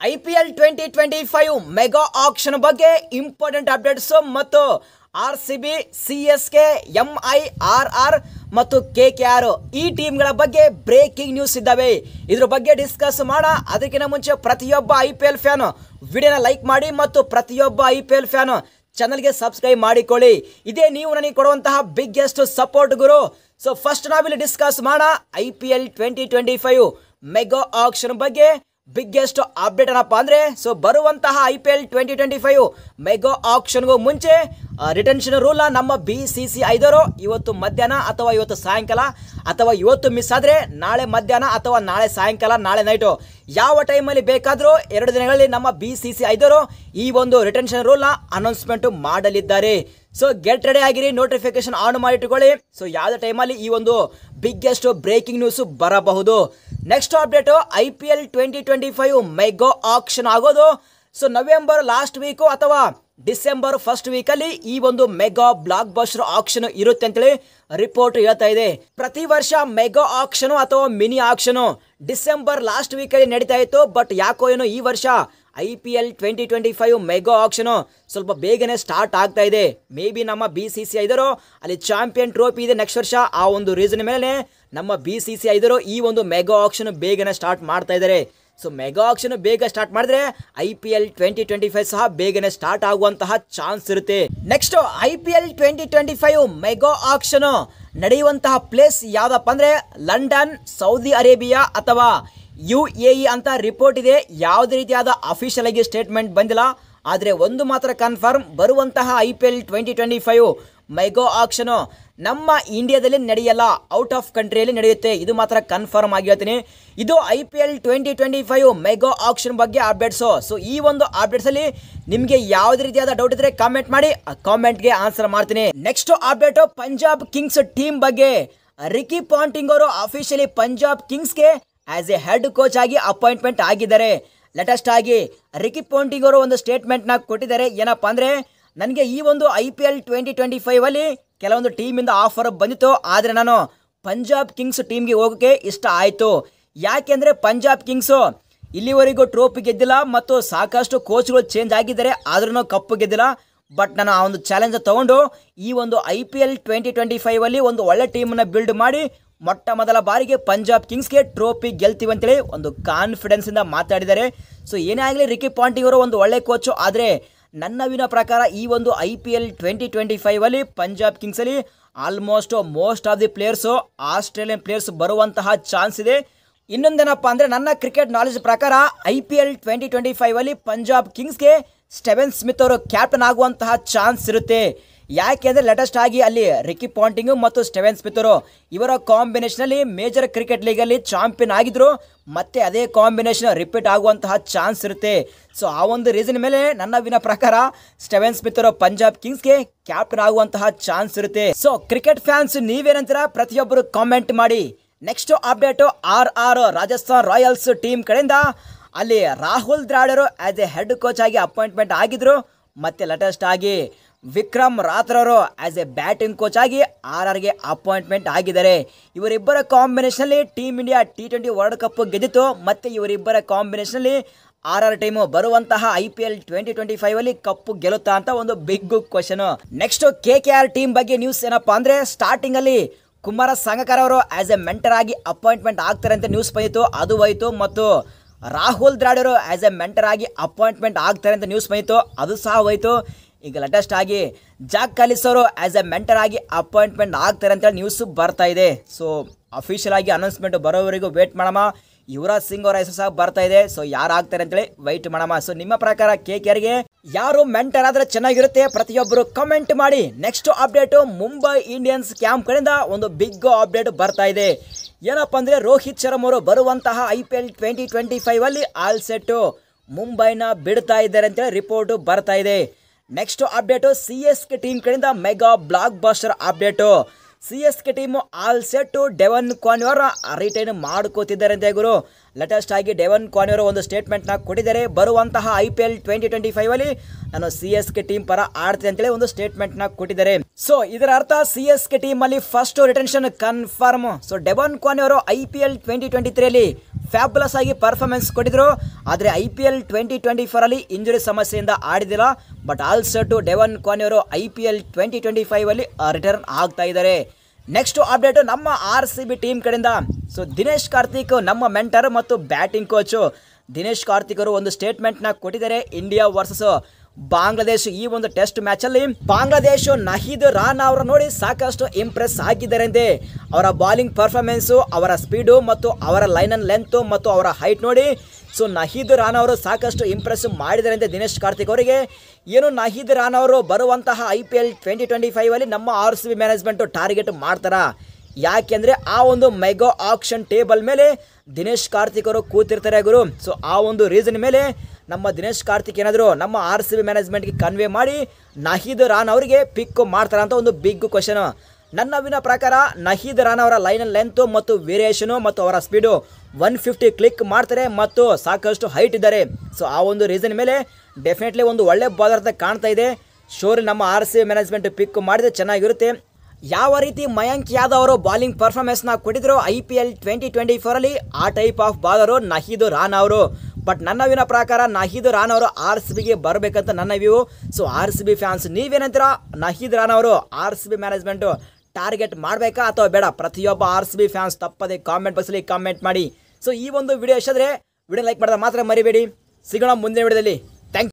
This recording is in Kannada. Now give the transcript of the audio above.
IPL 2025 ಮೆಗಾ ಆಕ್ಷನ್ ಬಗ್ಗೆ ಇಂಪಾರ್ಟೆಂಟ್ ಅಪ್ಡೇಟ್ಸ್ ಮತ್ತು RCB, CSK, MIRR ಮತ್ತು KKR ಈ ಟೀಮ್ಗಳ ಬಗ್ಗೆ ಬ್ರೇಕಿಂಗ್ ನ್ಯೂಸ್ ಇದ್ದಾವೆ. ಇದ್ರ ಬಗ್ಗೆ ಡಿಸ್ಕಸ್ ಮಾಡೋಣ. ಅದಕ್ಕಿಂತ ಮುಂಚೆ ಪ್ರತಿಯೊಬ್ಬ IPL ಫ್ಯಾನ್ ವಿಡಿಯೋನ ಲೈಕ್ ಮಾಡಿ ಮತ್ತು ಪ್ರತಿಯೊಬ್ಬ IPL ಫ್ಯಾನ್ ಚಾನಲ್ಗೆ ಸಬ್ಸ್ಕ್ರೈಬ್ ಮಾಡಿಕೊಳ್ಳಿ. ಇದೇ ನೀವು ನನಗೆ ಕೊಡುವಂತಹ ಬಿಗ್ಗೆಸ್ಟ್ ಸಪೋರ್ಟ್ ಗುರು. ಸೊ ಫಸ್ಟ್ ನಾವಿಲ್ಲಿ ಡಿಸ್ಕಸ್ ಮಾಡೋಣ IPL 2025 ಮೆಗಾ ಆಕ್ಷನ್ ಬಗ್ಗೆ. ಬಿಗ್ಗೆಸ್ಟ್ ಅಪ್ಡೇಟ್ ಏನಪ್ಪ ಅಂದ್ರೆ ಬರುವಂತಹ IPL 2025 ಮೆಗಾ ಆಕ್ಷನ್ಗೂ ಮುಂಚೆ ರಿಟೆನ್ಷನ್ ರೂಲ್ ನಮ್ಮ BCCI ದವರು ಇವತ್ತು ಮಧ್ಯಾಹ್ನ ಅಥವಾ ಇವತ್ತು ಸಾಯಂಕಾಲ ಅಥವಾ ಇವತ್ತು ಮಿಸ್ ಆದ್ರೆ ನಾಳೆ ಮಧ್ಯಾಹ್ನ ಅಥವಾ ನಾಳೆ ಸಾಯಂಕಾಲ ನಾಳೆ ನೈಟು ಯಾವ ಟೈಮಲ್ಲಿ ಬೇಕಾದರೂ 2 ದಿನಗಳಲ್ಲಿ ನಮ್ಮ BCCI ದವರು ಈ ಒಂದು ರಿಟೆನ್ಷನ್ ರೂಲ್ನ ಅನೌನ್ಸ್ಮೆಂಟ್ ಮಾಡಲಿದ್ದಾರೆ. ಸೊ ಗೆಟ್ ರೆಡಿ ಆಗಿರಿ, ನೋಟಿಫಿಕೇಶನ್ ಆನ್ ಮಾಡಿಟ್ಕೊಳ್ಳಿ. ಸೊ ಯಾವುದೇ ಟೈಮಲ್ಲಿ ಈ ಒಂದು ಬಿಗ್ಗೆಸ್ಟ್ ಬ್ರೇಕಿಂಗ್ ನ್ಯೂಸ್ ಬರಬಹುದು. Next update IPL 2025 mega auction ಆಗೋದು ನವೆಂಬರ್ ಲಾಸ್ಟ್ ವೀಕು ಅಥವಾ ಡಿಸೆಂಬರ್ ಫಸ್ಟ್ ವೀಕಲ್ಲಿ ಈ ಒಂದು ಮೆಗಾ ಬ್ಲಾಕ್ ಬಸ್ಟರ್ ಆಕ್ಷನ್ ಇರುತ್ತೆ ಅಂತೇಳಿ ರಿಪೋರ್ಟ್ ಹೇಳ್ತಾ ಇದೆ. ಪ್ರತಿ ವರ್ಷ ಮೆಗಾ ಆಕ್ಷನ್ ಅಥವಾ ಮಿನಿ ಆಕ್ಷನ್ ಡಿಸೆಂಬರ್ ಲಾಸ್ಟ್ ವೀಕಲ್ಲಿ ನಡೀತಾ ಇತ್ತು. ಬಟ್ ಯಾಕೋ ಏನೋ ಈ ವರ್ಷ IPL 2025 ಮೆಗಾ ಆಕ್ಷನ್ ಸ್ವಲ್ಪ ಬೇಗನೆ ಸ್ಟಾರ್ಟ್ ಆಗ್ತಾ ಇದೆ. ಮೇ ಬಿ ನಮ್ಮ BCCI ಇದ್ದರು ಅಲ್ಲಿ ಚಾಂಪಿಯನ್ ಟ್ರೋಫಿ ಇದೆ ನೆಕ್ಸ್ಟ್ ವರ್ಷ, ಆ ಒಂದು ರೀಸನ್ ಮೇಲೆ ನಮ್ಮ BCCI ಇದ್ದರು ಈ ಒಂದು ಮೆಗಾ ಆಕ್ಷನ್ ಬೇಗನೆ ಸ್ಟಾರ್ಟ್ ಮಾಡ್ತಾ ಇದ್ದಾರೆ. ಸೊ ಮೆಗಾ ಆಕ್ಷನ್ ಬೇಗ ಸ್ಟಾರ್ಟ್ ಮಾಡಿದ್ರೆ IPL 2025 ಸಹ ಬೇಗನೆ ಸ್ಟಾರ್ಟ್ ಆಗುವಂತಹ ಚಾನ್ಸ್ ಇರುತ್ತೆ. ನೆಕ್ಸ್ಟ್ IPL 2025 ಮೆಗಾ ಆಕ್ಷನ್ ನಡೆಯುವಂತಹ ಪ್ಲೇಸ್ ಯಾವ್ದಪ್ಪ ಅಂದ್ರೆ ಲಂಡನ್, ಸೌದಿ ಅರೇಬಿಯಾ ಅಥವಾ UAE ಅಂತ ರಿಪೋರ್ಟ್ ಇದೆ. ಯಾವುದೇ ರೀತಿಯಾದ ಅಫಿಷಿಯಲ್ ಆಗಿ ಸ್ಟೇಟ್ಮೆಂಟ್ ಬಂದಿಲ್ಲ. ಆದರೆ ಒಂದು ಮಾತ್ರ ಕನ್ಫರ್ಮ್, ಬರುವಂತಹ IPL 2025 ಮೆಗಾ ಆಕ್ಷನ್ ನಮ್ಮ ಇಂಡಿಯಾದಲ್ಲಿ ನಡೆಯಲ್ಲ, ಔಟ್ ಆಫ್ ಕಂಟ್ರಿಯಲ್ಲಿ ನಡೆಯುತ್ತೆ. ಇದು ಮಾತ್ರ ಕನ್ಫರ್ಮ್ ಆಗಿ ಹೇಳ್ತೀನಿ. ಇದು IPL 2025 ಮೆಗಾ ಆಕ್ಷನ್ ಬಗ್ಗೆ ಅಪ್ಡೇಟ್ಸು. ಸೊ ಈ ಒಂದು ಅಪ್ಡೇಟ್ಸ್ ಅಲ್ಲಿ ನಿಮಗೆ ಯಾವುದೇ ರೀತಿಯಾದ ಡೌಟ್ ಇದ್ರೆ ಕಾಮೆಂಟ್ ಮಾಡಿ, ಕಾಮೆಂಟ್ಗೆ ಆನ್ಸರ್ ಮಾಡ್ತೀನಿ. Next update Punjab Kings team ಬಗ್ಗೆ. ರಿಕಿ ಪಾಂಟಿಂಗ್ ಅವರು ಅಫಿಷಿಯಲಿ ಪಂಜಾಬ್ ಕಿಂಗ್ಸ್ಗೆ ಆಸ್ ಎ ಹೆಡ್ ಕೋಚ್ ಆಗಿ ಅಪಾಯಿಂಟ್ಮೆಂಟ್ ಆಗಿದ್ದಾರೆ. ಲೇಟೆಸ್ಟ್ ಆಗಿ ರಿಕಿ ಪಾಂಟಿಂಗ್ ಅವರು ಒಂದು ಸ್ಟೇಟ್ಮೆಂಟ್ನ ಕೊಟ್ಟಿದ್ದಾರೆ. ಏನಪ್ಪಾ ಅಂದ್ರೆ, ನನಗೆ ಈ ಒಂದು IPL 2025 ಅಲ್ಲಿ ಕೆಲವೊಂದು ಟೀಮಿಂದ ಆಫರ್ ಬಂದಿತ್ತು, ಆದರೆ ನಾನು ಪಂಜಾಬ್ ಕಿಂಗ್ಸ್ ಟೀಮ್ಗೆ ಹೋಗೋಕ್ಕೆ ಇಷ್ಟ ಆಯಿತು. ಯಾಕೆಂದರೆ ಪಂಜಾಬ್ ಕಿಂಗ್ಸು ಇಲ್ಲಿವರೆಗೂ ಟ್ರೋಫಿ ಗೆದ್ದಿಲ್ಲ ಮತ್ತು ಸಾಕಷ್ಟು ಕೋಚ್ಗಳು ಚೇಂಜ್ ಆಗಿದ್ದಾರೆ, ಆದ್ರೂ ಕಪ್ಪು ಗೆದ್ದಿಲ್ಲ. ಬಟ್ ನಾನು ಆ ಒಂದು ಚಾಲೆಂಜ್ ತಗೊಂಡು ಈ ಒಂದು IPL 2025 ಅಲ್ಲಿ ಒಂದು ಒಳ್ಳೆ ಟೀಮನ್ನು ಬಿಲ್ಡ್ ಮಾಡಿ ಮೊಟ್ಟ ಮೊದಲ ಬಾರಿಗೆ ಪಂಜಾಬ್ ಕಿಂಗ್ಸ್ಗೆ ಟ್ರೋಫಿ ಗೆಲ್ತೀವಿ ಅಂತೇಳಿ ಒಂದು ಕಾನ್ಫಿಡೆನ್ಸ್ ಇಂದ ಮಾತಾಡಿದ್ದಾರೆ. ಸೊ ಏನೇ ಆಗಲಿ ರಿಕಿ ಪಾಂಟಿಂಗ್ ಅವರು ಒಂದು ಒಳ್ಳೆ ಕೋಚು, ಆದರೆ ನನ್ನವಿನ ಪ್ರಕಾರ ಈ ಒಂದು IPL 2025 ಅಲ್ಲಿ ಪಂಜಾಬ್ ಕಿಂಗ್ಸ್ ಅಲ್ಲಿ almost most of the players Australian players ಬರುವಂತಹ ಚಾನ್ಸ್ ಇದೆ. ಇನ್ನೊಂದೇನಪ್ಪ ಅಂದರೆ, ನನ್ನ ಕ್ರಿಕೆಟ್ ನಾಲೆಜ್ ಪ್ರಕಾರ IPL 2025 ಅಲ್ಲಿ ಪಂಜಾಬ್ ಕಿಂಗ್ಸ್ಗೆ ಸ್ಟೆವೆನ್ ಸ್ಮಿತ್ ಅವರು ಕ್ಯಾಪ್ಟನ್ ಆಗುವಂತಹ ಚಾನ್ಸ್ ಇರುತ್ತೆ. ಯಾಕೆಂದರೆ ಲೇಟೆಸ್ಟ್ ಆಗಿ ಅಲ್ಲಿ ರಿಕಿ ಪಾಂಟಿಂಗ್ ಮತ್ತು ಸ್ಟೆವೆನ್ ಸ್ಮಿತ್ ಅವರು ಇವರ ಕಾಂಬಿನೇಷನ್ ಅಲ್ಲಿ ಮೇಜರ್ ಕ್ರಿಕೆಟ್ ಲೀಗ್ ಅಲ್ಲಿ ಚಾಂಪಿಯನ್ ಆಗಿದ್ರು, ಮತ್ತೆ ಅದೇ ಕಾಂಬಿನೇಷನ್ ರಿಪೀಟ್ ಆಗುವಂತಹ ಚಾನ್ಸ್ ಇರುತ್ತೆ. ಸೊ ಆ ಒಂದು ರೀಸನ್ ಮೇಲೆ ನನ್ನ ವಿನ ಪ್ರಕಾರ ಸ್ಟೆವೆನ್ ಸ್ಮಿತ್ ಅವರು ಪಂಜಾಬ್ ಕಿಂಗ್ಸ್ಗೆ ಕ್ಯಾಪ್ಟನ್ ಆಗುವಂತಹ ಚಾನ್ಸ್ ಇರುತ್ತೆ. ಸೊ ಕ್ರಿಕೆಟ್ ಫ್ಯಾನ್ಸ್ ನೀವೇನಂತೀರಾ ಪ್ರತಿಯೊಬ್ಬರು ಕಾಮೆಂಟ್ ಮಾಡಿ. Next update RR Rajasthan Royals team ಕಡೆಯಿಂದ ಅಲ್ಲಿ Rahul Dravid as a head coach ಆಗಿ ಅಪಾಯಿಂಟ್ಮೆಂಟ್ ಆಗಿದ್ರು. ಮತ್ತೆ ಲೇಟೆಸ್ಟ್ ಆಗಿ ವಿಕ್ರಮ್ ರಾಥ್ರವರು ಆಸ್ ಎ ಬ್ಯಾಟಿಂಗ್ ಕೋಚ್ ಆಗಿ RRಗೆ ಅಪಾಯಿಂಟ್ಮೆಂಟ್ ಆಗಿದ್ದಾರೆ. ಇವರಿಬ್ಬರ ಕಾಂಬಿನೇಷನಲ್ಲಿ team India T20 world cup ಗೆದ್ದಿತ್ತು. ಮತ್ತೆ ಇವರಿಬ್ಬರ ಕಾಂಬಿನೇಷನಲ್ಲಿ RR ಟೀಮು ಬರುವಂತಹ IPL 2025 ಅಲ್ಲಿ ಕಪ್ಪು ಗೆಲ್ಲುತ್ತಾ ಅಂತ ಒಂದು big question. Next KKR team ಬಗ್ಗೆ ನ್ಯೂಸ್ ಏನಪ್ಪಾ ಅಂದ್ರೆ, ಸ್ಟಾರ್ಟಿಂಗ್ ಅಲ್ಲಿ ಕುಮಾರ ಸಂಗಕಾರ್ ಅವರು ಆಸ್ ಎ ಮೆಂಟರ್ ಆಗಿ ಅಪಾಯಿಂಟ್ಮೆಂಟ್ ಆಗ್ತಾರೆ ಅಂತ ನ್ಯೂಸ್ ಬಂದಿತ್ತು, ಅದು ಹೋಯಿತು. ಮತ್ತು ರಾಹುಲ್ ದ್ರಾವಿಡ್ ಅವರು ಆಸ್ ಎ ಮೆಂಟರ್ ಆಗಿ ಅಪಾಯಿಂಟ್ಮೆಂಟ್ ಆಗ್ತಾರೆ ಅಂತ ನ್ಯೂಸ್ ಬಂದಿತ್ತು, ಅದು ಸಹ ಹೋಯಿತು. ಈಗ ಲೇಟೆಸ್ಟ್ ಆಗಿ ಜಾಕ್ ಕಾಲಿಸ್ ಅವರು ಆಸ್ ಎ ಮೆಂಟರ್ ಆಗಿ ಅಪಾಯಿಂಟ್ಮೆಂಟ್ ಆಗ್ತಾರೆ ಅಂತೇಳಿ ನ್ಯೂಸ್ ಬರ್ತಾ ಇದೆ. ಸೊ ಅಫಿಷಿಯಲ್ ಆಗಿ ಅನೌನ್ಸ್ಮೆಂಟ್ ಬರೋವರೆಗೂ ವೇಟ್ ಮಾಡಮ್ಮ. ಯುವರಾಜ್ ಸಿಂಗ್ ಅವರ ಹೆಸರು ಸಹ ಬರ್ತಾ ಇದೆ. ಸೊ ಯಾರು ಆಗ್ತಾರೆ ಅಂತೇಳಿ ವೈಟ್ ಮಾಡಮ್ಮ. ಸೊ ನಿಮ್ಮ ಪ್ರಕಾರ KKRಗೆ ಯಾರು ಮೆಂಟರ್ ಆದ್ರೆ ಚೆನ್ನಾಗಿರುತ್ತೆ, ಪ್ರತಿಯೊಬ್ಬರು ಕಮೆಂಟ್ ಮಾಡಿ. Next update Mumbai Indians camp ಕಡೆಯಿಂದ ಒಂದು ಬಿಗ್ ಅಪ್ಡೇಟ್ ಬರ್ತಾ ಇದೆ. ಏನಪ್ಪಾ ಅಂದ್ರೆ, ರೋಹಿತ್ ಶರ್ಮಾ ಅವರು ಬರುವಂತಹ IPL 2025 ಅಲ್ಲಿ ಆಲ್ ಸೆಟ್ ಮುಂಬೈನ ಬಿಡ್ತಾ ಇದ್ದಾರೆ ಅಂತೇಳಿ ರಿಪೋರ್ಟ್ ಬರ್ತಾ ಇದೆ. ನೆಕ್ಸ್ಟ್ ಅಪ್ಡೇಟ್ CSK ಟೀಮ್ ಕಡೆಯಿಂದ mega blockbuster update. CSK team all set Devon Conway retain ಮಾಡ್ಕೋತಿದ್ದಾರೆ ಅಂತ ಗುರು. ಲೇಟೆಸ್ಟ್ ಆಗಿ ಡೆವನ್ ಕಾನ್ವರ್ ಒಂದು ಸ್ಟೇಟ್ಮೆಂಟ್ನ ಕೊಟ್ಟಿದ್ದಾರೆ. ಬರುವಂತಹ IPL 2025 ಅಲ್ಲಿ ನಾನು CSK ಟೀಮ್ ಪರ ಆಡ್ತೀನಿ ಅಂತೇಳಿ ಒಂದು ಸ್ಟೇಟ್ಮೆಂಟ್ನ ಕೊಟ್ಟಿದ್ದಾರೆ. ಸೊ ಇದರ ಅರ್ಥ CSK ಟೀಮ್ ಅಲ್ಲಿ first retention confirm. So Devon Conway ಅವರು IPL 2023 ಅಲ್ಲಿ ಫ್ಯಾಬುಲಸ್ ಆಗಿ ಪರ್ಫಾರ್ಮೆನ್ಸ್ ಕೊಟ್ಟಿದ್ರು. ಆದರೆ IPL 2024 ಅಲ್ಲಿ ಇಂಜುರಿ ಸಮಸ್ಯೆಯಿಂದ ಆಡಿದಿಲ್ಲ. But also to Devon Conway ಅವರು IPL 2025 ಅಲ್ಲಿ ರಿಟರ್ನ್ ಆಗ್ತಾ ಇದ್ದಾರೆ. ನೆಕ್ಸ್ಟ್ ಅಪ್ಡೇಟ್ ನಮ್ಮ RCB ಟೀಮ್ ಕಡೆಯಿಂದ. ಸೊ ದಿನೇಶ್ ಕಾರ್ತಿಕ್ ನಮ್ಮ ಮೆಂಟರ್ ಮತ್ತು ಬ್ಯಾಟಿಂಗ್ ಕೋಚು ದಿನೇಶ್ ಕಾರ್ತಿಕ್ ಅವರು ಒಂದು ಸ್ಟೇಟ್ಮೆಂಟ್ನ ಕೊಟ್ಟಿದ್ದಾರೆ. ಇಂಡಿಯಾ ವರ್ಸಸ್ ಬಾಂಗ್ಲಾದೇಶ್ ಈ ಒಂದು ಟೆಸ್ಟ್ ಮ್ಯಾಚ್ ಅಲ್ಲಿ ಬಾಂಗ್ಲಾದೇಶ್ ನಹೀದ್ ರಾನಾ ಅವರ ನೋಡಿ ಸಾಕಷ್ಟು ಇಂಪ್ರೆಸ್ ಆಗಿದ್ದಾರೆ ಅಂತೆ. ಅವರ ಬಾಲಿಂಗ್ ಪರ್ಫಾರ್ಮೆನ್ಸು, ಅವರ ಸ್ಪೀಡು ಮತ್ತು ಅವರ ಲೈನ್ ಅಂಡ್ ಲೆಂತ್ ಮತ್ತು ಅವರ ಹೈಟ್ ನೋಡಿ ಸೊ ನಹೀದ್ ರಾನಾ ಅವರು ಸಾಕಷ್ಟು ಇಂಪ್ರೆಸ್ ಮಾಡಿದ್ದಾರೆ ಅಂತೆ ದಿನೇಶ್ ಕಾರ್ತಿಕ್ ಅವರಿಗೆ. ಏನು ನಹೀದ್ ರಾನಾ ಅವರು ಬರುವಂತಹ IPL 2025 ಅಲ್ಲಿ ನಮ್ಮ RCB ಮ್ಯಾನೇಜ್ಮೆಂಟ್ ಟಾರ್ಗೆಟ್ ಮಾಡ್ತಾರಾ? ಯಾಕೆಂದರೆ ಆ ಒಂದು ಮೆಗಾ ಆಕ್ಷನ್ ಟೇಬಲ್ ಮೇಲೆ ದಿನೇಶ್ ಕಾರ್ತಿಕ್ ಅವರು ಕೂತಿರ್ತಾರೆ ಗುರು. ಸೊ ಆ ಒಂದು ರೀಸನ್ ಮೇಲೆ ನಮ್ಮ ದಿನೇಶ್ ಕಾರ್ತಿಕ್ ಏನಾದರೂ ನಮ್ಮ RCB ಮ್ಯಾನೇಜ್ಮೆಂಟ್ಗೆ ಕನ್ವೆ ಮಾಡಿ ನಹೀದ್ ರಾನಾ ಅವರಿಗೆ ಪಿಕ್ ಮಾಡ್ತಾರ ಅಂತ ಒಂದು ಬಿಗ್ ಕ್ವಶನ್. ನನ್ನ ಪ್ರಕಾರ ನಹೀದ್ ರಾನಾ ಅವರ ಲೈನ್ ಅಂಡ್ ಲೆಂತ್ ಮತ್ತು ವೇರಿಯೇಷನು ಮತ್ತು ಅವರ ಸ್ಪೀಡು 150 ಕ್ಲಿಕ್ ಮಾಡ್ತಾರೆ ಮತ್ತು ಸಾಕಷ್ಟು ಹೈಟ್ ಇದ್ದಾರೆ. ಸೊ ಆ ಒಂದು ರೀಸನ್ ಮೇಲೆ ಡೆಫಿನೆಟ್ಲಿ ಒಂದು ಒಳ್ಳೆ ಬಾಲರ್ ಅಂತ ಕಾಣ್ತಾ ಇದೆ. ಶೋರ್ ನಮ್ಮ RCB ಮ್ಯಾನೇಜ್ಮೆಂಟ್ ಪಿಕ್ ಮಾಡಿದ್ರೆ ಚೆನ್ನಾಗಿರುತ್ತೆ. ಯಾವ ರೀತಿ ಮಯಾಂಕ್ ಯಾದವ್ ಅವರು ಬಾಲಿಂಗ್ ಪರ್ಫಾರ್ಮೆನ್ಸ್ನ ಕೊಟ್ಟಿದ್ರು IPL 2024 ಅಲ್ಲಿ ಆ ಟೈಪ್ ಆಫ್ ಬಾಲರು ನಹೀದ್ ರಾನಾ ಅವರು. ಬಟ್ ನನ್ನ ಪ್ರಕಾರ ನಹೀದ್ ರಾನಾ ಅವರು RCBಗೆ ಬರಬೇಕಂತ ನನ್ನ ವ್ಯೂ. ಸೊ RCB ಫ್ಯಾನ್ಸ್ ನೀವೇನಂತೀರಾ? ನಹೀದ್ ರಾನಾ ಅವರು RCB ಮ್ಯಾನೇಜ್ಮೆಂಟು ಟಾರ್ಗೆಟ್ ಮಾಡಬೇಕಾ ಅಥವಾ ಬೇಡ? ಪ್ರತಿಯೊಬ್ಬ RCB ಫ್ಯಾನ್ಸ್ ತಪ್ಪದೆ ಕಾಮೆಂಟ್ ಬಾಕ್ಸಲ್ಲಿ ಕಾಮೆಂಟ್ ಮಾಡಿ. ಸೊ ಈ ಒಂದು ವಿಡಿಯೋ ಇಷ್ಟಾದರೆ ವಿಡಿಯೋ ಲೈಕ್ ಮಾಡಿದ್ರೆ ಮಾತ್ರ ಮರಿಬೇಡಿ. ಸಿಗೋಣ ಮುಂದಿನ ವಿಡಿಯೋದಲ್ಲಿ.